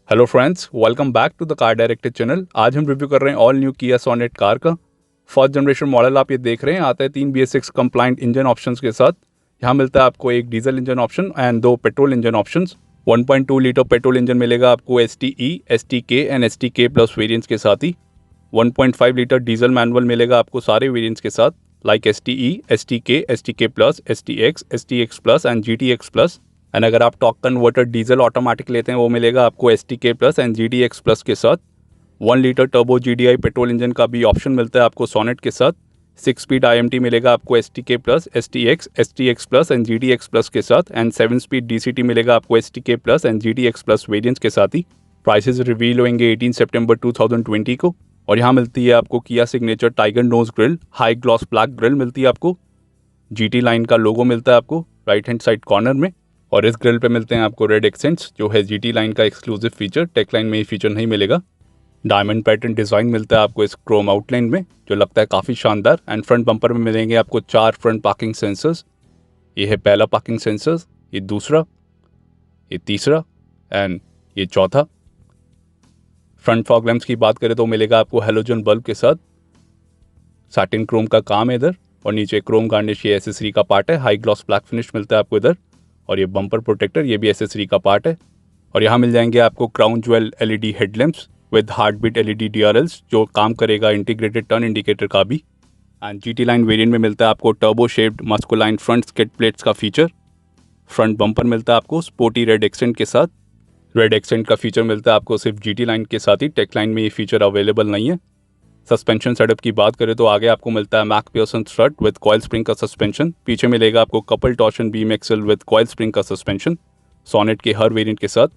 Hello friends, welcome back to the car director channel. आज हम review कर रहे हैं all new Kia Sonet car का फर्स्ट जनरेशन मॉडल। आप ये देख रहे हैं, आता है 3 BS6 कंप्लाइंट इंजन ऑप्शंस के साथ। यहाँ मिलता है आपको एक diesel engine option and 2 petrol engine options. 1.2 litre petrol engine मिलेगा आपको STE, STK and STK plus variants के साथ ही। 1.5 लीटर डीजल मैनुअल मिलेगा आपको सारे वेरिएंट्स के साथ, like STE, STK, STK plus, STX, STX plus and GTX plus. And अगर आप टॉर्क कन्वर्टर डीजल ऑटोमेटिक लेते हैं वो मिलेगा आपको STK plus and GTX plus के साथ। 1 litre turbo GDI petrol engine का भी ऑप्शन मिलता है आपको सोनेट के साथ। 6 स्पीड IMT मिलेगा आपको STK plus, STX, STX plus and GTX plus के साथ। एंड 7 स्पीड DCT मिलेगा आपको STK plus and GTX plus variants के साथ ही। प्राइसेस रिवील होंगे 18 सितंबर 2020 को। और यहाँ मिलती है आपको Kia signature tiger nose grille, high gloss black grille मिलती है आपको। GT लाइन का लोगो मिलता है आपको राइट हैंड साइड कॉर्नर में। और इस ग्रिल पे मिलते हैं आपको रेड एक्सेंट्स, जो है GT लाइन का एक्सक्लूसिव फीचर। टेक लाइन में ये फीचर नहीं मिलेगा। डायमंड पैटर्न डिज़ाइन मिलता है आपको इस क्रोम आउटलाइन में, जो लगता है काफ़ी शानदार। एंड फ्रंट बम्पर में मिलेंगे आपको 4 फ्रंट पार्किंग सेंसर्स। ये है पहला पार्किंग सेंसर्स, ये दूसरा, ये तीसरा एंड ये चौथा। फ्रंट फॉग लैंप्स की बात करें तो मिलेगा आपको हेलोजन बल्ब के साथ। सैटिन क्रोम का काम है इधर, और नीचे क्रोम गार्निश ये एसेसरी का पार्ट है। हाई ग्लॉस ब्लैक फिनिश मिलता है आपको इधर। और ये बम्पर प्रोटेक्टर, ये भी एसेसरी का पार्ट है। और यहाँ मिल जाएंगे आपको crown jewel LED headlamps with heartbeat LED DRLs, जो काम करेगा इंटीग्रेटेड टर्न इंडिकेटर का भी। एंड GT लाइन वेरिएंट में मिलता है आपको turbo shaped masculine front skid plates का फीचर। फ्रंट बम्पर मिलता है आपको स्पोर्टी रेड एक्सेंट के साथ। रेड एक्सेंट का फीचर मिलता है आपको सिर्फ GT लाइन के साथ ही, टेक लाइन में ये फीचर अवेलेबल नहीं है। सस्पेंशन सेटअप की बात करें तो आगे आपको मिलता है McPherson strut with coil spring का सस्पेंशन। पीछे मिलेगा आपको couple torsion beam axle with coil spring का सस्पेंशन सोनेट के हर वेरिएंट के साथ।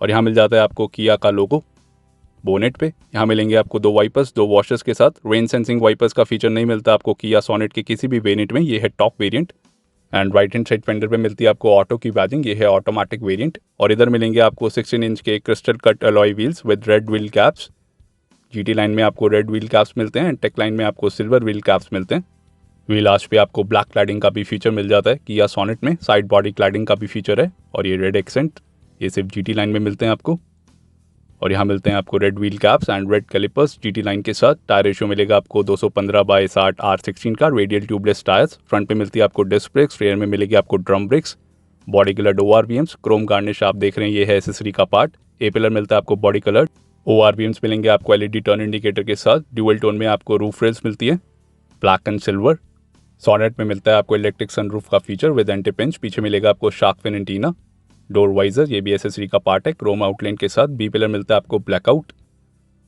और यहाँ मिल जाता है आपको किया का लोगो बोनेट पे। यहाँ मिलेंगे आपको 2 वाइपर्स, 2 वॉशर्स के साथ। रेन सेंसिंग वाइपर्स का फीचर नहीं मिलता आपको किया सोनेट के किसी भी वेरिएंट में, ये है top variant. And right hand side fender पे मिलती है आपको ऑटो की बैजिंग, ये है ऑटोमेटिक वेरिएंट। और इधर मिलेंगे आपको 16 इंच के crystal cut alloy wheels with red wheel caps. GT line में आपको रेड व्हील कैप्स मिलते हैं, टेक लाइन में आपको सिल्वर व्हील कैप्स मिलते हैं। व्हील आर्च पे आपको ब्लैक क्लैडिंग का भी फीचर मिल जाता है किया सोनेट में। साइड बॉडी क्लैडिंग का भी फीचर है। और ये रेड एक्सेंट ये सिर्फ GT लाइन में मिलते हैं आपको। और यहाँ मिलते हैं आपको red wheel caps and red calipers GT line के साथ। टायर रेशियो मिलेगा आपको 215/60 R16 का रेडियल ट्यूबलेस टायर्स। फ्रंट पे मिलती है आपको डिस्क ब्रेक्स, रेयर में मिलेगी आपको drum brakes. Body coloured ORVMs, Chrome garnish आप देख रहे हैं, ये है एसेसरी का पार्ट। ए पिलर मिलता है आपको बॉडी कलर्ड। ORVMs मिलेंगे आपको LED टर्न इंडिकेटर के साथ। ड्यूअल टोन में आपको रूफ रेल्स मिलती है, ब्लैक एंड सिल्वर। सोनेट में मिलता है आपको इलेक्ट्रिक सनरूफ का फीचर विद एंटी पिंच। पीछे मिलेगा आपको shark fin antenna, door visor, ये भी एसेसरी का पार्ट है, क्रोम आउटलाइन के साथ। बी पिलर मिलता है आपको ब्लैकआउट।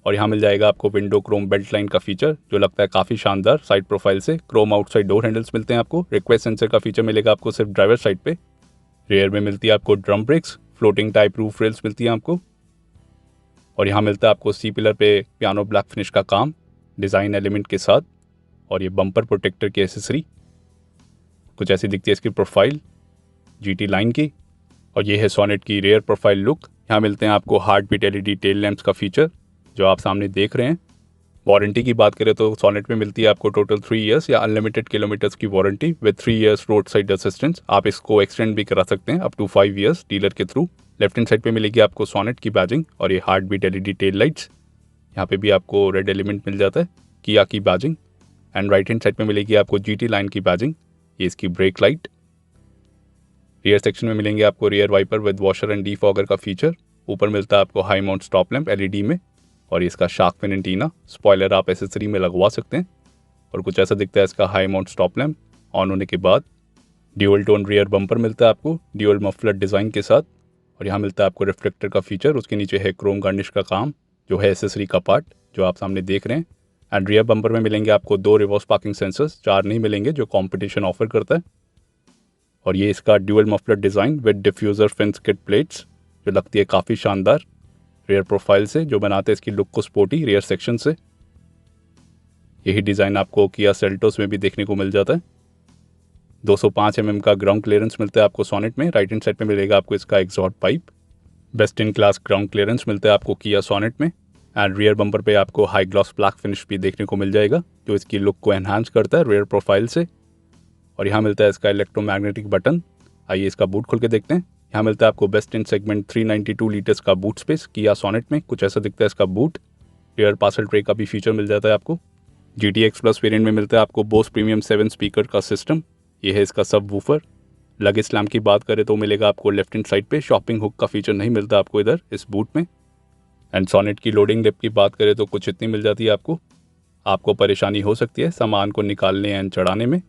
और यहाँ मिल जाएगा आपको विंडो क्रोम बेल्ट लाइन का फीचर, जो लगता है काफ़ी शानदार साइड प्रोफाइल से। क्रोम आउटसाइड डोर हैंडल्स मिलते हैं आपको। रिक्वेस्ट सेंसर का फीचर मिलेगा आपको सिर्फ ड्राइवर साइड पे। रेयर में मिलती है आपको drum brakes, floating type roof rails मिलती है आपको। और यहाँ मिलता है आपको सी पिलर पे पियानो ब्लैक फिनिश का काम डिज़ाइन एलिमेंट के साथ। और ये बम्पर प्रोटेक्टर की एसेसरी कुछ ऐसी दिखती है इसकी प्रोफाइल GT लाइन की। और ये है सोनेट की रेयर प्रोफाइल लुक। यहाँ मिलते हैं आपको heartbeat LED tail lamps का फीचर, जो आप सामने देख रहे हैं। वारंटी की बात करें तो सोनेट में मिलती है आपको टोटल 3 ईयर्स या अनलिमिटेड किलोमीटर्स की warranty with 3 years roadside assistance. आप इसको एक्सटेंड भी करा सकते हैं अप टू 5 ईयर्स डीलर के थ्रू। लेफ्ट हैंड साइड पे मिलेगी आपको सोनेट की बैजिंग और ये heartbeat LED tail lights. यहाँ पे भी आपको रेड एलिमेंट मिल जाता है, किया की badging. And right hand side पे मिलेगी आपको GT लाइन की बैजिंग, ये इसकी ब्रेक लाइट। रियर सेक्शन में मिलेंगे आपको rear wiper with washer and defogger का फीचर। ऊपर मिलता है आपको high mount stop lamp LED में। और इसका शार्क फिन एंटीना, स्पॉइलर आप एसेसरी में लगवा सकते हैं। और कुछ ऐसा दिखता है इसका high mount stop lamp on होने के बाद। ड्यूअल टोन रियर बम्पर मिलता है आपको ड्यूअल मफलर डिज़ाइन के साथ। और यहाँ मिलता है आपको रिफ्लेक्टर का फीचर, उसके नीचे है क्रोम गार्निश का काम, जो है एसेसरी का पार्ट, जो आप सामने देख रहे हैं। एंड रियर बम्पर में मिलेंगे आपको 2 रिवर्स पार्किंग सेंसर्स, 4 नहीं मिलेंगे, जो कॉम्पिटिशन ऑफर करता है। और ये इसका dual muffler design with diffuser fin skid plates, जो लगती है काफ़ी शानदार रेयर प्रोफाइल से, जो बनाते हैं इसकी लुक को स्पोर्टी रेयर सेक्शन से। यही डिज़ाइन आपको किया सेल्टोस में भी देखने को मिल जाता है। 205 mm का ग्राउंड क्लियरेंस मिलता है आपको सोनेट में। राइट हैंड साइड पे मिलेगा आपको इसका exhaust pipe. Best in class ground clearance मिलता है आपको किया सोनेट में। एंड रियर बम्पर पे आपको हाई ग्लॉस ब्लैक फिनिश भी देखने को मिल जाएगा, जो इसकी लुक को एनहांस करता है रेयर प्रोफाइल से। और यहाँ मिलता है इसका इलेक्ट्रोमैग्नेटिक बटन। आइए इसका बूट खोल के देखते हैं। यहाँ मिलता है आपको बेस्ट इन सेगमेंट 392 लीटर्स का बूट स्पेस किया सोनेट में, कुछ ऐसा दिखता है इसका बूट। रियर पार्सल ट्रे का भी फीचर मिल जाता है आपको। GTX प्लस वेरिएंट में मिलता है आपको बोस प्रीमियम 7 स्पीकर का सिस्टम। ये है इसका सब वूफर। लगेज स्लैम्प की बात करें तो मिलेगा आपको लेफ्ट हैंड साइड पे, शॉपिंग हुक का फीचर नहीं मिलता आपको इधर इस बूट में। एंड सोनेट की लोडिंग डेप्थ की बात करें तो कुछ इतनी मिल जाती है आपको परेशानी हो सकती है सामान को निकालने एंड चढ़ाने में।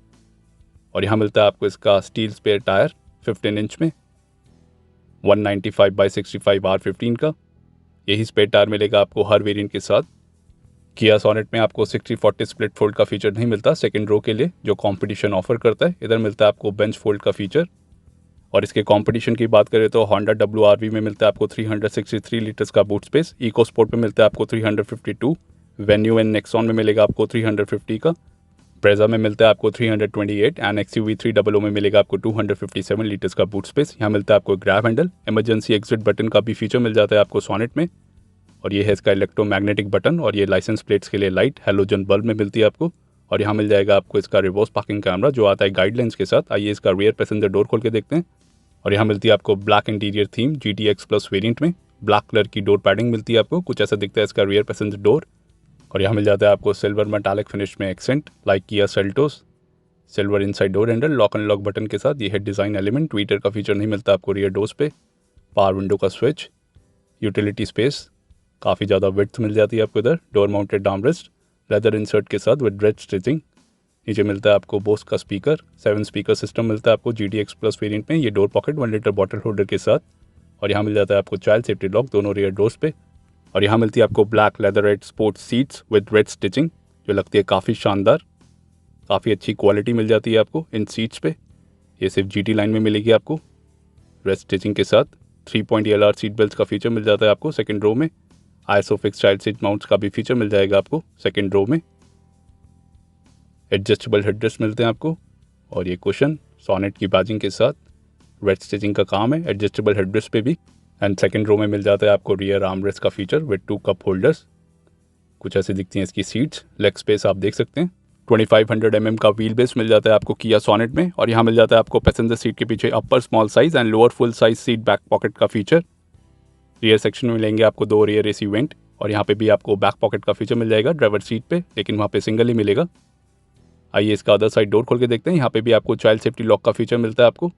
और यहाँ मिलता है आपको इसका स्टील स्पेयर टायर 15 इंच में 195/65 R15 का। यही स्पेयर टायर मिलेगा आपको हर वेरिएंट के साथ। किया सोनेट में आपको 60/40 स्प्लिट फोल्ड का फीचर नहीं मिलता सेकंड रो के लिए, जो कंपटीशन ऑफर करता है। इधर मिलता है आपको बेंच फोल्ड का फीचर। और इसके कंपटीशन की बात करें तो होंडा WRV में मिलता है आपको 363 लीटर्स का बूट स्पेस, इको स्पोर्ट में मिलता है आपको 352, वेन्यू एंड नेक्सॉन में मिलेगा आपको 350 का, ब्रेजा में मिलता है आपको 328 एंड XUV 300 में मिलेगा आपको 257 लीटर्स का बूट स्पेस। यहाँ मिलता है आपको grab handle, emergency exit button का भी फीचर मिल जाता है आपको सोनेट में। और ये है इसका इलेक्ट्रोमैग्नेटिक बटन। और ये लाइसेंस प्लेट्स के लिए लाइट हैलोजन बल्ब में मिलती है आपको। और यहाँ मिल जाएगा आपको इसका रिवर्स पार्किंग कैमरा जो आता है गाइडलाइंस के साथ। आइए इसका रियर पैसेंजर डोर खोल के देखते हैं। और यहाँ मिलती है आपको black interior theme GTX plus variant में। ब्लैक कलर की डोर पैडिंग मिलती है आपको, कुछ ऐसा दिखता है इसका रियर पैसेंजर डोर। और यहाँ मिल जाता है आपको सिल्वर मेटालिक फिनिश में accent like Kia Seltos. Silver inside door handle, lock and lock button के साथ। ये है डिज़ाइन एलिमेंट। ट्विटर का फीचर नहीं मिलता आपको रियर डोर्स पे। पावर विंडो का स्विच, यूटिलिटी स्पेस, काफ़ी ज़्यादा विड्थ मिल जाती है आपको इधर। Door mounted armrest leather insert के साथ विद रेड स्टिचिंग। नीचे मिलता है आपको बोस का स्पीकर, 7 स्पीकर सिस्टम मिलता है आपको GTX प्लस वेरिएंट में। ये door pocket 1 litre bottle holder के साथ। और यहाँ मिल जाता है आपको चाइल्ड सेफ्टी लॉक दोनों रियर डोर्स पे। और यहाँ मिलती है आपको black leather red sports seats with red stitching, जो लगती है काफ़ी शानदार। काफ़ी अच्छी क्वालिटी मिल जाती है आपको इन सीट्स पे। ये सिर्फ GT लाइन में मिलेगी आपको रेड स्टिचिंग के साथ। 3 पॉइंट LR सीट बेल्ट का फीचर मिल जाता है आपको सेकंड रो में। आइसोफिक्स चाइल्ड सीट माउंट्स का भी फीचर मिल जाएगा आपको सेकंड रो में। एडजस्टेबल हेडरेस्ट मिलते हैं आपको। और ये कुशन सोनेट की बैजिंग के साथ रेड स्टिचिंग का काम है एडजस्टेबल हेडरेस्ट पे भी। एंड सेकंड रो में मिल जाता है आपको रियर आर्मरेस्ट का फीचर विद 2 कप होल्डर्स। कुछ ऐसी दिखती हैं इसकी सीट्स। लेग स्पेस आप देख सकते हैं। 2500 mm का व्हील बेस मिल जाता है आपको किया सोनेट में। और यहाँ मिल जाता है आपको पैसेंजर सीट के पीछे upper small size and lower full size seat back pocket का फीचर। रियर सेक्शन में मिलेंगे आपको 2 रियर AC वेंट। और यहाँ पे भी आपको बैक पॉकेट का फीचर मिल जाएगा ड्राइवर सीट पे, लेकिन वहाँ पे सिंगल ही मिलेगा। आइए इसका अदर साइड डोर खोल के देखते हैं। यहाँ पे भी आपको चाइल्ड सेफ्टी लॉक का फीचर मिलता है आपको।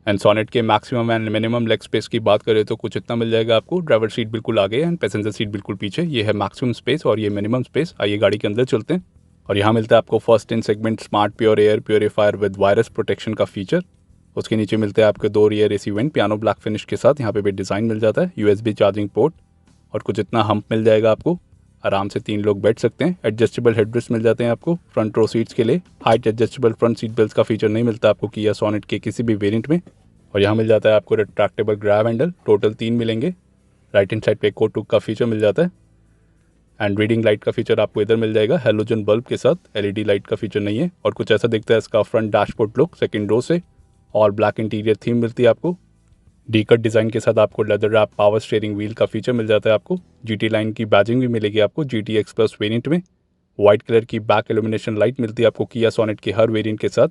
एंड सोनेट के maximum and minimum leg space की बात करें तो कुछ इतना मिल जाएगा आपको। ड्राइवर सीट बिल्कुल आगे एंड पैसेंजर सीट बिल्कुल पीछे। ये है मैक्सिमम स्पेस और ये मिनिमम स्पेस। आइए गाड़ी के अंदर चलते हैं। और यहाँ मिलता है आपको first in segment smart pure air purifier with virus protection का फीचर। उसके नीचे मिलते हैं आपके 2 rear AC went piano black finish के साथ। यहाँ पे भी डिज़ाइन मिल जाता है, USB चार्जिंग पोर्ट। और कुछ इतना हम्प मिल जाएगा आपको, आराम से 3 लोग बैठ सकते हैं। एडजस्टेबल हेडरेस्ट मिल जाते हैं आपको फ्रंट रो सीट्स के लिए। Height adjustable front seat belt का फीचर नहीं मिलता आपको किया सोनेट के किसी भी वेरिएंट में। और यहाँ मिल जाता है आपको रिट्रैक्टेबल ग्रैब हैंडल, टोटल 3 मिलेंगे। राइट हैंड साइड पे कोट हुक का फीचर मिल जाता है। एंड रीडिंग लाइट का फीचर आपको इधर मिल जाएगा हैलोजन बल्ब के साथ। LED लाइट का फीचर नहीं है। और कुछ ऐसा दिखता है इसका front dashboard look second row से। और ब्लैक इंटीरियर थीम मिलती है आपको। डी कट डिज़ाइन के साथ आपको leather wrap power steering wheel का फीचर मिल जाता है आपको। GT लाइन की बैजिंग भी मिलेगी आपको GTX प्लस वेरिएंट में। वाइट कलर की बैक इल्यूमिनेशन लाइट मिलती है आपको किया सोनेट के हर वेरिएंट के साथ।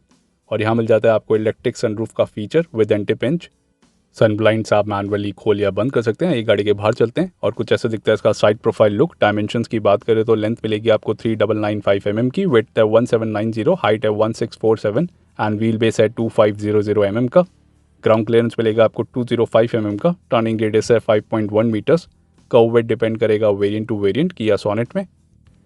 और यहाँ मिल जाता है आपको इलेक्ट्रिक सनरूफ का feature with anti pinch. Sun blinds आप मैनुअली खोल या बंद कर सकते हैं। ये गाड़ी के बाहर चलते हैं। और कुछ ऐसा दिखता है इसका साइड प्रोफाइल लुक। डायमेंशंस की बात करें तो लेंथ मिलेगी आपको 3995 mm की, विड्थ है 1790, हाइट है 1647 एंड व्हील बेस है 2500 mm का। ग्राउंड क्लियरेंस मिलेगा आपको 205 mm का। टर्निंग रेडियस है 5.1 मीटर्स। कर्व वेट डिपेंड करेगा वेरिएंट टू वेरिएंट किया सोनेट में।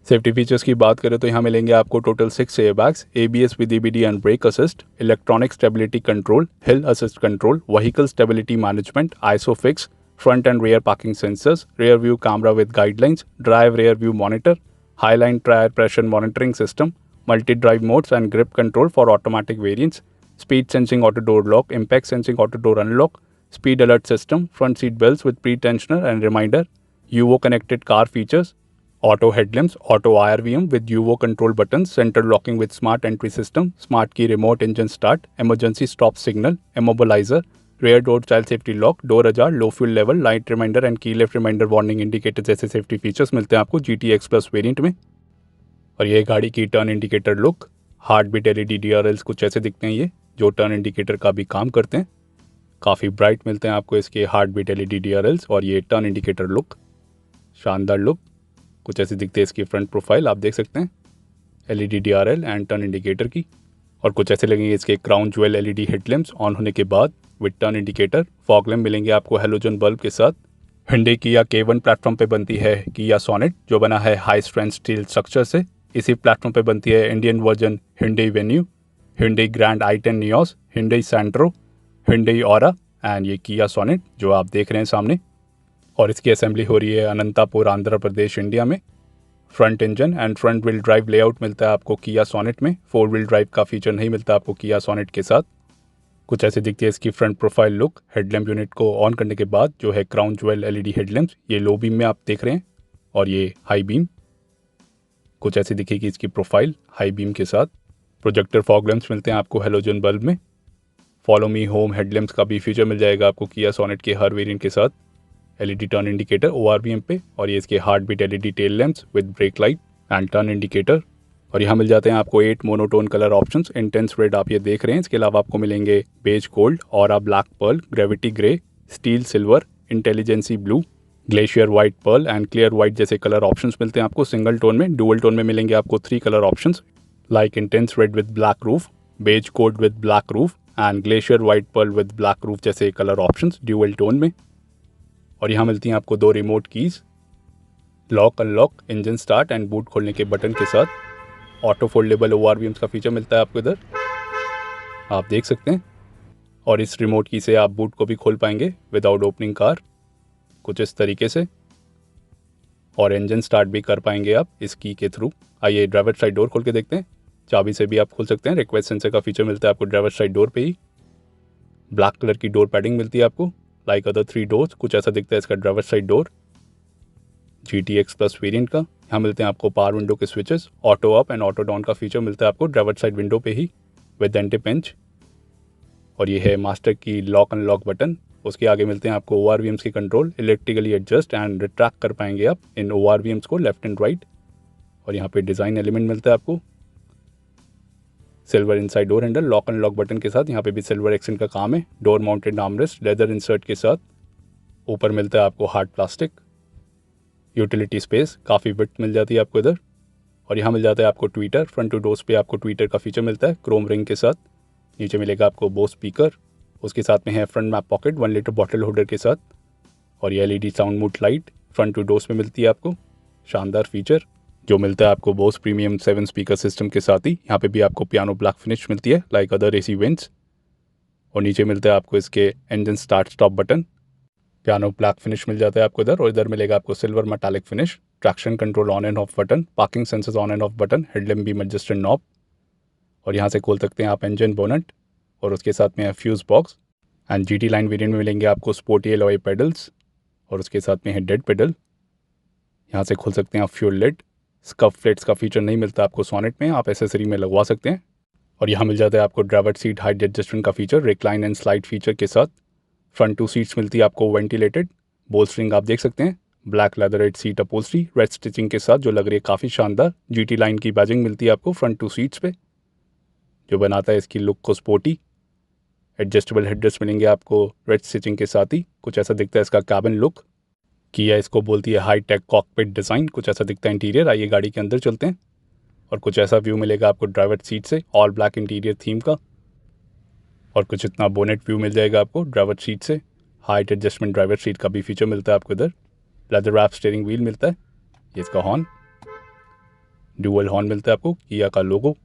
सेफ्टी फीचर्स की बात करें तो यहाँ मिलेंगे आपको total 6 airbags, ABS with EBD and brake assist, electronic stability control, hill assist control, vehicle stability management, isofix, front and rear parking sensors, rear view camera with guidelines, drive rear view monitor, highline tyre pressure monitoring system, multi drive modes and grip control for automatic variants, speed sensing auto door lock, impact sensing auto door unlock, speed alert system, front seat belts with pre-tensioner and reminder, UO connected car features, auto headlamps, auto IRVM with UO control buttons, center locking with smart entry system, smart key remote engine start, emergency stop signal, immobilizer, rear door child safety lock, door ajar, low fuel level, light reminder and key left reminder warning indicators जैसे safety features मिलते हैं आपको GTX plus variant में। और ये गाड़ी की turn indicator look, heartbeat LED DRLs कुछ ऐसे दिखते हैं ये, जो टर्न इंडिकेटर का भी काम करते हैं। काफ़ी ब्राइट मिलते हैं आपको इसके हार्ट बीट एलईडी DRLs। और ये टर्न इंडिकेटर लुक, शानदार लुक, कुछ ऐसी दिखती है इसकी फ्रंट प्रोफाइल, आप देख सकते हैं LED DRL and turn indicator की। और कुछ ऐसे लगेंगे इसके crown jewel LED headlamps on होने के बाद with turn indicator. Fog lamp मिलेंगे आपको हेलोजन बल्ब के साथ। Hyundai Kia K1 प्लेटफॉर्म पे बनती है Kia Sonet, जो बना है हाई स्ट्रेंथ स्टील स्ट्रक्चर से। इसी प्लेटफॉर्म पे बनती है Indian version Hyundai Venue, Hyundai Grand i10 Nios, Hyundai Santro, Hyundai Aura and ये Kia Sonet जो आप देख रहे हैं सामने। और इसकी असेंबली हो रही है अनंतापुर, आंध्र प्रदेश, इंडिया में। Front engine and front wheel drive layout मिलता है आपको Kia Sonet में। 4 व्हील ड्राइव का फीचर नहीं मिलता आपको Kia Sonet के साथ। कुछ ऐसे दिखती है इसकी front profile look. Headlamp unit को ऑन करने के बाद जो है क्राउन ज्वेल एलईडी हेडलैम्प्स, ये लो बीम में आप देख रहे हैं और ये हाई बीम। कुछ ऐसी दिखेगी इसकी प्रोफाइल हाई बीम के साथ। प्रोजेक्टर फॉग लैम्प्स मिलते हैं आपको हेलोजन बल्ब में। फॉलो मी होम हेडलैम्प्स का भी फीचर मिल जाएगा आपको Kia Sonet के हर वेरिएंट के साथ। एलईडी टर्न इंडिकेटर ORVM पे, और ये इसके heartbeat LED tail lamps with brake light and turn indicator. और यहाँ मिल जाते हैं आपको 8 monotone colour options. Intense red आप ये देख रहे हैं, इसके अलावा आपको मिलेंगे beige gold, aura black pearl, gravity grey, steel silver, intelligency blue, glacier white pearl and clear white जैसे कलर ऑप्शंस मिलते हैं आपको सिंगल टोन में। डुअल टोन में मिलेंगे आपको 3 colour options like intense red with black roof, beige gold with black roof and glacier white pearl with black roof जैसे colour options dual tone में। और यहाँ मिलती हैं आपको 2 remote keys, lock unlock, engine start and boot खोलने के button के साथ। ऑटो फोल्डेबल ORVMs का फीचर मिलता है आपको इधर, आप देख सकते हैं। और इस रिमोट की से आप बूट को भी खोल पाएंगे विदाउट ओपनिंग कार, कुछ इस तरीके से। और इंजन स्टार्ट भी कर पाएंगे आप इस की के थ्रू। आइए ड्राइवर साइड डोर खोल के देखते हैं। चाबी से भी आप खोल सकते हैं। रिक्वेस्ट सेंसर का फीचर मिलता है आपको ड्राइवर साइड डोर पे ही। ब्लैक कलर की डोर पैडिंग मिलती है आपको लाइक अदर 3 डोर्स। कुछ ऐसा दिखता है इसका driver side door GTX plus variant का। यहाँ मिलते हैं आपको पावर विंडो के switches, auto up and auto down का फीचर मिलता है आपको ड्राइवर साइड विंडो पे ही विद एंटी पिंच। और ये है मास्टर की लॉक अनलॉक बटन। उसके आगे मिलते हैं आपको ORVMs के control, electrically adjust and retract कर पाएंगे आप इन ORVMs को लेफ्ट एंड राइट। और यहाँ पे डिज़ाइन एलिमेंट मिलता है आपको, silver inside door handle, lock unlock button के साथ। यहाँ पे भी सिल्वर एक्सेंट का काम है। Door mounted armrest leather insert के साथ। ऊपर मिलता है आपको हार्ड प्लास्टिक। यूटिलिटी स्पेस काफ़ी विड्थ मिल जाती है आपको इधर। और यहाँ मिल जाता है आपको ट्विटर, फ्रंट टू डोर्स पे आपको ट्विटर का फीचर मिलता है क्रोम रिंग के साथ। नीचे मिलेगा आपको बोस स्पीकर, उसके साथ में है front map pocket 1 litre bottle holder के साथ। और ये LED sound mood light front to doors में मिलती है आपको, शानदार फीचर जो मिलता है आपको बोस प्रीमियम 7 स्पीकर सिस्टम के साथ ही। यहाँ पे भी आपको पियानो ब्लैक फिनिश मिलती है लाइक अदर AC वेंट्स। और नीचे मिलता है आपको इसके engine start stop button, piano black finish मिल जाता है आपको इधर। और इधर मिलेगा आपको silver metallic finish, traction control on and off button, parking sensors on and off button, headlamp beam adjusted knob. और यहाँ से खोल सकते हैं आप इंजन बोनट। और उसके साथ में है fuse box. And GT line variant में मिलेंगे आपको स्पोर्टी एलॉय पेडल्स, और उसके साथ में है डेड पेडल। यहाँ से खोल सकते हैं आप फ्यूल लिड। स्कफ प्लेट्स का फीचर नहीं मिलता आपको सोनेट में, आप एसेसरी में लगवा सकते हैं। और यहाँ मिल जाता है आपको ड्राइवर सीट हाइट एडजस्टमेंट का feature, recline and slide feature के साथ। फ्रंट 2 सीट्स मिलती है आपको वेंटिलेटेड, बोल्स्टरिंग आप देख सकते हैं, black leatherette seat upholstery red stitching के साथ जो लग रही है काफ़ी शानदार। GT लाइन की बैजिंग मिलती है आपको फ्रंट 2 सीट्स पे, जो बनाता है इसकी लुक को स्पोर्टी। एडजस्टेबल हेडरेस्ट मिलेंगे आपको रेड स्टिचिंग के साथ ही। कुछ ऐसा दिखता है इसका कैबिन लुक। किया इसको बोलती है हाई टेक कॉकपिट डिज़ाइन, कुछ ऐसा दिखता है इंटीरियर। आइए गाड़ी के अंदर चलते हैं। और कुछ ऐसा व्यू मिलेगा आपको ड्राइवर सीट से, ऑल ब्लैक इंटीरियर थीम का। और कुछ इतना बोनेट व्यू मिल जाएगा आपको ड्राइवर सीट से। हाइट एडजस्टमेंट ड्राइवर सीट का भी फीचर मिलता है आपको इधर। लेदर रैप स्टीयरिंग व्हील मिलता है, ये इसका हॉर्न, ड्यूअल हॉर्न मिलता है आपको, किया का लोगो।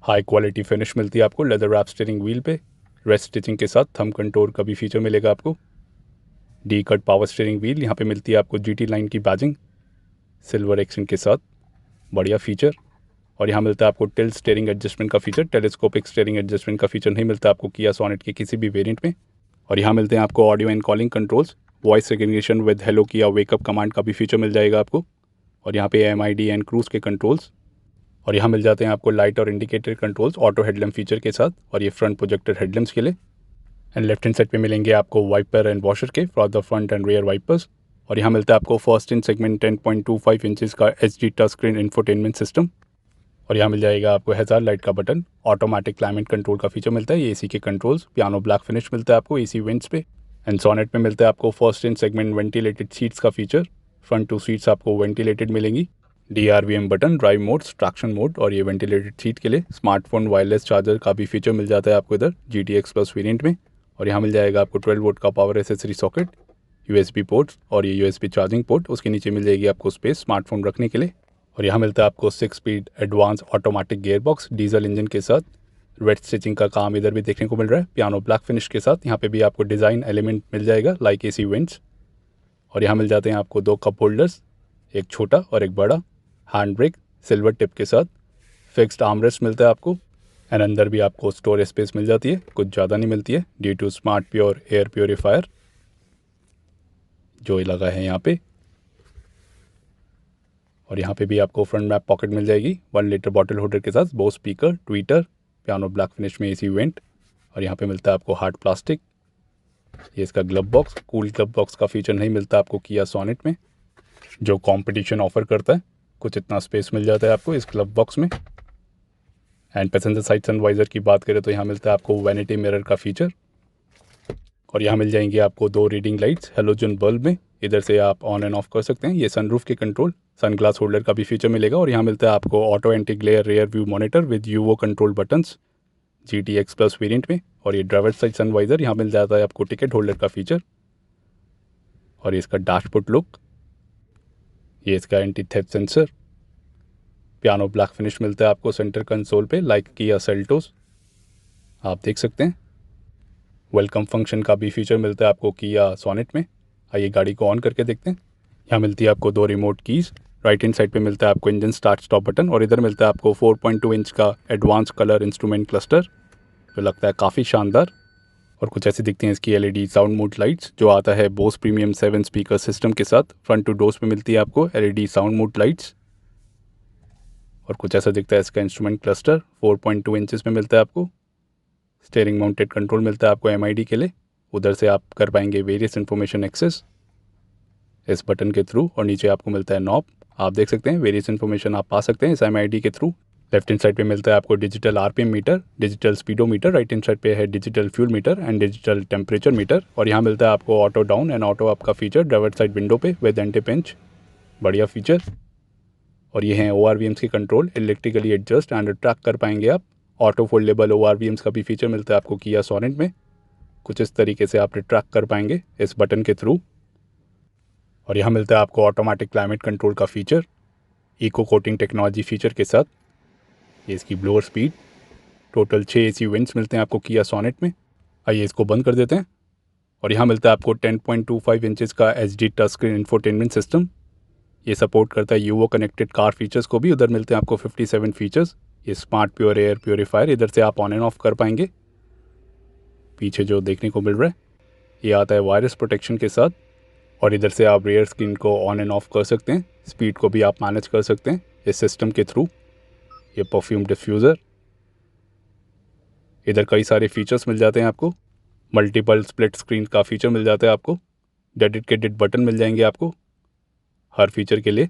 हाई क्वालिटी फिनिश मिलती है आपको लेदर रैप स्टीयरिंग व्हील पे, रेड स्टिचिंग के साथ। थंब कंट्रोल का भी फीचर मिलेगा आपको। D cut power steering wheel, यहाँ पे मिलती है आपको GT लाइन की बैजिंग सिल्वर एक्सेंट के साथ, बढ़िया फीचर। और यहाँ मिलता है आपको टिल्ट स्टीयरिंग एडजस्टमेंट का फीचर, टेलीस्कोपिक स्टीयरिंग एडजस्टमेंट का फीचर नहीं मिलता आपको किया सोनेट के किसी भी वेरिएंट में। और यहाँ मिलते हैं आपको audio and calling controls, voice recognition with hello किया वेकअप कमांड का भी फीचर मिल जाएगा आपको। और यहाँ पे MID एंड क्रूज के कंट्रोल्स। और यहाँ मिल जाते हैं आपको लाइट और indicator controls auto headlamp feature के साथ, और ये फ्रंट प्रोजेक्टर हेडलैम्प्स के लिए। एंड लेफ्ट हैंड साइड पे मिलेंगे आपको वाइपर एंड वॉशर के for the front and rear wipers. और यहाँ मिलता है आपको फर्स्ट इन सेगमेंट 10.25 इंचेस का HD touchscreen infotainment system. और यहाँ मिल जाएगा आपको हैज़ार्ड लाइट का बटन, ऑटोमेटिक क्लाइमेट कंट्रोल का फीचर मिलता है, ये एसी के कंट्रोल्स, पियानो ब्लैक फिनिश मिलता है आपको एसी वेंट्स पे। एंड सोनेट में मिलता है आपको first in segment ventilated seats का फीचर, फ्रंट टू सीट्स आपको वेंटिलेटेड मिलेंगी। DRVM button, drive modes, traction mode और ये वेंटिलेटेड सीट के लिए स्मार्टफोन वायरलेस चार्जर का भी फीचर मिल जाता है आपको इधर GTX प्लस वेरिएंट में। और यहाँ मिल जाएगा आपको 12 वोल्ट का power accessory socket, USB ports और ये USB चार्जिंग पोर्ट, उसके नीचे मिल जाएगी आपको स्पेस स्मार्टफोन रखने के लिए। और यहाँ मिलता है आपको 6 speed advance automatic gear box diesel engine के साथ। रेड स्टिचिंग का काम इधर भी देखने को मिल रहा है, पियानो ब्लैक फिनिश के साथ। यहाँ पे भी आपको डिज़ाइन एलिमेंट मिल जाएगा लाइक एसी वेंट्स। और यहाँ मिल जाते हैं आपको 2 कप होल्डर्स, एक छोटा और एक बड़ा, हैंड ब्रेक सिल्वर टिप के साथ, फिक्स्ड आर्मरेस्ट मिलता है आपको। एंड अंदर भी आपको स्टोरेज स्पेस मिल जाती है, कुछ ज़्यादा नहीं मिलती है due to smart pure air purifier जो लगा है यहाँ पे। और यहाँ पे भी आपको फ्रंट में पॉकेट मिल जाएगी 1 लीटर बॉटल होल्डर के साथ, बो speaker, Twitter, piano black finish में एसी वेंट। और यहाँ पे मिलता है आपको हार्ड प्लास्टिक, ये इसका glove box. Cool glove box का फीचर नहीं मिलता आपको किया सोनेट में जो कंपटीशन ऑफर करता है। कुछ इतना स्पेस मिल जाता है आपको इस ग्लव बॉक्स में। एंड पैसेंजर साइड सनवाइज़र की बात करें तो यहाँ मिलता है आपको वैनिटी मिरर का फीचर। और यहाँ मिल जाएंगे आपको 2 रीडिंग लाइट्स हेलोजन बल्ब में, इधर से आप ऑन एंड ऑफ कर सकते हैं। ये सनरूफ के कंट्रोल, सनग्लास होल्डर का भी फीचर मिलेगा। और यहाँ मिलता है आपको auto anti glare rear view monitor with UVO control buttons GTX plus variant में। और ये ड्राइवर साइड सनवाइज़र, यहाँ मिल जाता है आपको टिकट होल्डर का फीचर। और इसका डैशबोर्ड लुक, ये इसका anti theft sensor, piano black finish मिलता है आपको सेंटर कंसोल पे लाइक किया सेल्टोस, आप देख सकते हैं। वेलकम फंक्शन का भी फीचर मिलता है आपको किया सोनेट में। आइए गाड़ी को ऑन करके देखते हैं। यहाँ मिलती है आपको 2 remote keys, right hand side पे मिलता है आपको इंजन स्टार्ट स्टॉप बटन। और इधर मिलता है आपको 4.2 इंच का एडवांस कलर इंस्ट्रूमेंट क्लस्टर जो लगता है काफ़ी शानदार। और कुछ ऐसी दिखती हैं इसकी LED साउंड मोड लाइट्स जो आता है बोस प्रीमियम 7 स्पीकर सिस्टम के साथ। फ्रंट टू डोर्स पे मिलती है आपको LED साउंड मोड लाइट्स। और कुछ ऐसा दिखता है इसका इंस्ट्रूमेंट क्लस्टर, 4.2 इंचेस में मिलता है आपको। स्टीयरिंग माउंटेड कंट्रोल मिलता है आपको MID के लिए, उधर से आप कर पाएंगे वेरियस इन्फॉर्मेशन एक्सेस इस बटन के थ्रू। और नीचे आपको मिलता है नॉब, आप देख सकते हैं वेरियस इन्फॉर्मेशन आप पा सकते हैं इस MID के थ्रू। लेफ्ट हैंड साइड पे मिलता है आपको digital RPM meter, digital speedometer, right hand side पे है digital fuel meter and digital temperature meter. और यहाँ मिलता है आपको auto down and auto up का फीचर ड्राइवर साइड विंडो पे विद एंटी पिंच, बढ़िया फीचर। और ये हैं ORVMs के control, electrically adjust and track कर पाएंगे आप। ऑटो फोल्डेबल ORVMs का भी फीचर मिलता है आपको किया सोनेट में, कुछ इस तरीके से आप ट्रैक कर पाएंगे इस बटन के थ्रू। और यहाँ मिलता है आपको ऑटोमेटिक क्लाइमेट कंट्रोल का feature, eco coating technology feature के साथ। ये इसकी blower speed, total 6 AC vents मिलते हैं आपको किया सोनेट में। आइए इसको बंद कर देते हैं। और यहाँ मिलता है आपको 10.25 इंचेस का HD touchscreen infotainment system, ये सपोर्ट करता है यूवो कनेक्टेड कार फीचर्स को भी। उधर मिलते हैं आपको 57 फीचर्स। ये स्मार्ट प्योर एयर प्योरीफायर, इधर से आप ऑन एंड ऑफ कर पाएंगे। पीछे जो देखने को मिल रहा है ये आता है वायरस प्रोटेक्शन के साथ। और इधर से आप रेयर स्क्रीन को ऑन एंड ऑफ कर सकते हैं, स्पीड को भी आप मैनेज कर सकते हैं इस सिस्टम के थ्रू। ये परफ्यूम डिफ्यूज़र, इधर कई सारे फीचर्स मिल जाते हैं आपको। मल्टीपल स्प्लिट स्क्रीन का फीचर मिल जाता है आपको। डेडिकेटेड बटन मिल जाएंगे आपको हर फीचर के लिए।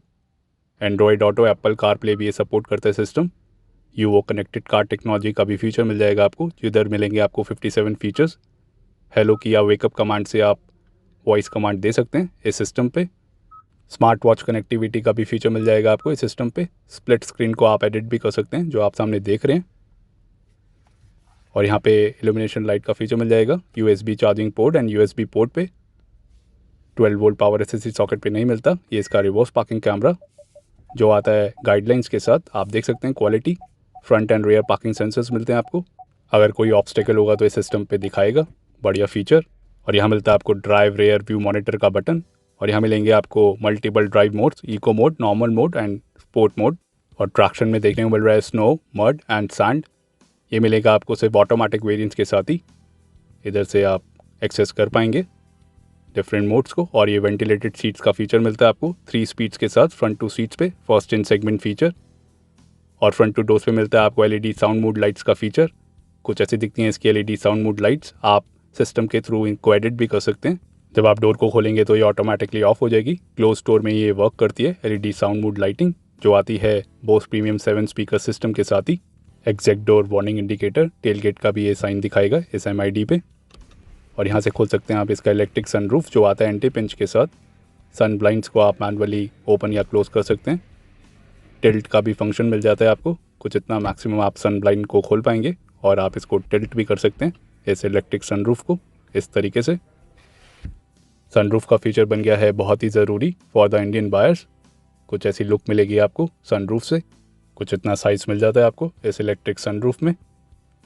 Android auto, Apple car play भी ये सपोर्ट करता है system. UVO connected car technology का भी फीचर मिल जाएगा आपको, जिधर मिलेंगे आपको 57 फीचर्स। हेलो किया वेकअप कमांड से आप वॉइस कमांड दे सकते हैं इस सिस्टम पे। स्मार्ट वॉच कनेक्टिविटी का भी फीचर मिल जाएगा आपको इस सिस्टम पे। स्प्लिट स्क्रीन को आप एडिट भी कर सकते हैं जो आप सामने देख रहे हैं। और यहाँ पे इल्यूमिनेशन लाइट का फीचर मिल जाएगा। USB charging port and USB port पे, 12 वोल्ट पावर एसएससी सॉकेट पे नहीं मिलता। ये इसका रिवर्स पार्किंग कैमरा जो आता है गाइडलाइंस के साथ, आप देख सकते हैं quality. Front and rear parking sensors मिलते हैं आपको, अगर कोई ऑब्स्टेकल होगा तो इस सिस्टम पे दिखाएगा, बढ़िया फीचर। और यहाँ मिलता है आपको ड्राइव रियर व्यू मॉनिटर का बटन। और यहाँ मिलेंगे आपको multiple drive modes, eco mode, normal mode and sport mode. और ट्रैक्शन में देखने को मिल रहा है स्नो, मड एंड सैंड, ये मिलेगा आपको सिर्फ ऑटोमेटिक वेरिएंट्स के साथ ही। इधर से आप एक्सेस कर पाएंगे डिफरेंट मोड्स को। और ये वेंटिलेटेड सीट्स का फीचर मिलता है आपको 3 स्पीड्स के साथ फ्रंट टू सीट्स पे, फर्स्ट इन सेगमेंट फीचर। और फ्रंट टू डोर्स पे मिलता है आपको LED साउंड मोड लाइट्स का फीचर, कुछ ऐसी दिखती हैं इसकी LED साउंड मोड लाइट्स। आप सिस्टम के थ्रू इनको एडिट भी कर सकते हैं। जब आप डोर को खोलेंगे तो ये ऑटोमेटिकली ऑफ हो जाएगी। क्लोज डोर में ये वर्क करती है LED साउंड मोड लाइटिंग, जो आती है बोस प्रीमियम 7 स्पीकर सिस्टम के साथ ही। Exact door warning indicator, tailgate का भी ये साइन दिखाएगा इस MID पे। और यहाँ से खोल सकते हैं आप इसका इलेक्ट्रिक सनरूफ जो आता है एंटी पिंच के साथ। सन ब्लाइंड्स को आप मैनुअली ओपन या क्लोज कर सकते हैं। टिल्ट का भी फंक्शन मिल जाता है आपको, कुछ इतना मैक्सिमम आप सन ब्लाइंड को खोल पाएंगे और आप इसको टिल्ट भी कर सकते हैं इस इलेक्ट्रिक सनरूफ को इस तरीके से। सनरूफ का फीचर बन गया है बहुत ही ज़रूरी फॉर द इंडियन बायर्स। कुछ ऐसी लुक मिलेगी आपको सनरूफ से, कुछ इतना साइज़ मिल जाता है आपको इस इलेक्ट्रिक सनरूफ में।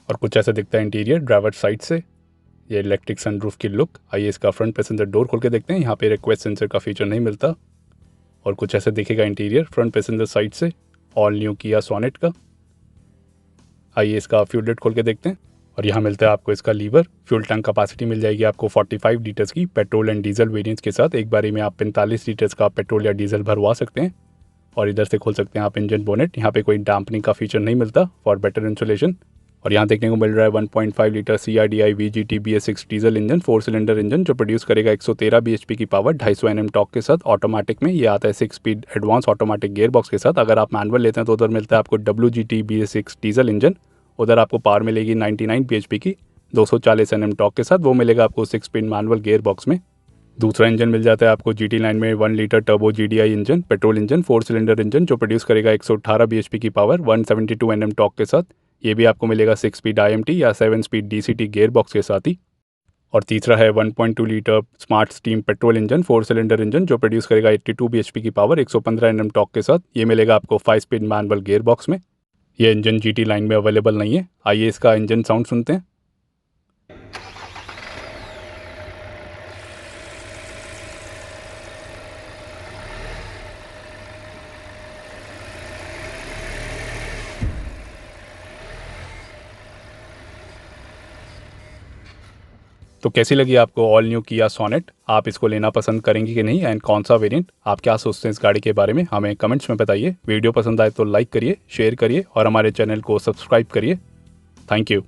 और कुछ ऐसा दिखता है इंटीरियर ड्राइवर साइड से ये इलेक्ट्रिक सनरूफ की लुक। आइए इसका फ्रंट पैसेंजर डोर खोल के देखते हैं। यहाँ पे रिक्वेस्ट सेंसर का फीचर नहीं मिलता। और कुछ ऐसे दिखेगा इंटीरियर फ्रंट पैसेंजर साइड से ऑल न्यू किया सोनेट का। आइए इसका फ्यूल लिड खोल के देखते हैं। और यहाँ मिलता है आपको इसका लीवर। फ्यूल टैंक कैपेसिटी मिल जाएगी आपको 45 लीटर्स की पेट्रोल एंड डीजल वेरिएंट्स के साथ। एक बारी में आप 45 लीटर्स का पेट्रोल या डीजल भरवा सकते हैं। और इधर से खोल सकते हैं आप इंजन बोनेट। यहाँ पे कोई डैम्पनिंग का फीचर नहीं मिलता फॉर बेटर इंसुलेशन। और यहाँ देखने को मिल रहा है 1.5 litre CRDI VGT BS6 diesel engine 4 cylinder engine जो प्रोड्यूस करेगा 113 bhp की पावर 250 Nm टॉर्क के साथ। ऑटोमेटिक में ये आता है 6 speed advance automatic gear box के साथ। अगर आप मैनुअल लेते हैं तो उधर मिलता है आपको WGT BS6 डीजल इंजन, उधर आपको पावर मिलेगी 99 bhp की 240 Nm टॉर्क के साथ। वो मिलेगा आपको 6 स्पीड मैनुअल गियर बॉक्स में। दूसरा इंजन मिल जाता है आपको GT लाइन में 1 litre turbo GDI engine petrol engine 4 cylinder engine जो प्रोड्यूस करेगा 118 bhp की पावर 172 Nm टॉर्क के साथ। ये भी आपको मिलेगा 6 स्पीड IMT या 7 स्पीड DCT गियर बॉक्स के साथ ही। और तीसरा है 1.2 litre smart steam petrol engine 4 cylinder engine जो प्रोड्यूस करेगा 82 bhp की पावर 115 Nm टॉर्क के साथ। ये मिलेगा आपको 5 स्पीड मैनुअल गियर बॉक्स में। ये इंजन GT लाइन में अवेलेबल नहीं है। आइए इसका इंजन साउंड सुनते हैं। तो कैसी लगी आपको ऑल न्यू किया सोनेट? आप इसको लेना पसंद करेंगे कि नहीं एंड कौन सा वेरिएंट? आप क्या सोचते हैं इस गाड़ी के बारे में? हमें कमेंट्स में बताइए। वीडियो पसंद आए तो लाइक करिए, शेयर करिए और हमारे चैनल को सब्सक्राइब करिए। Thank you.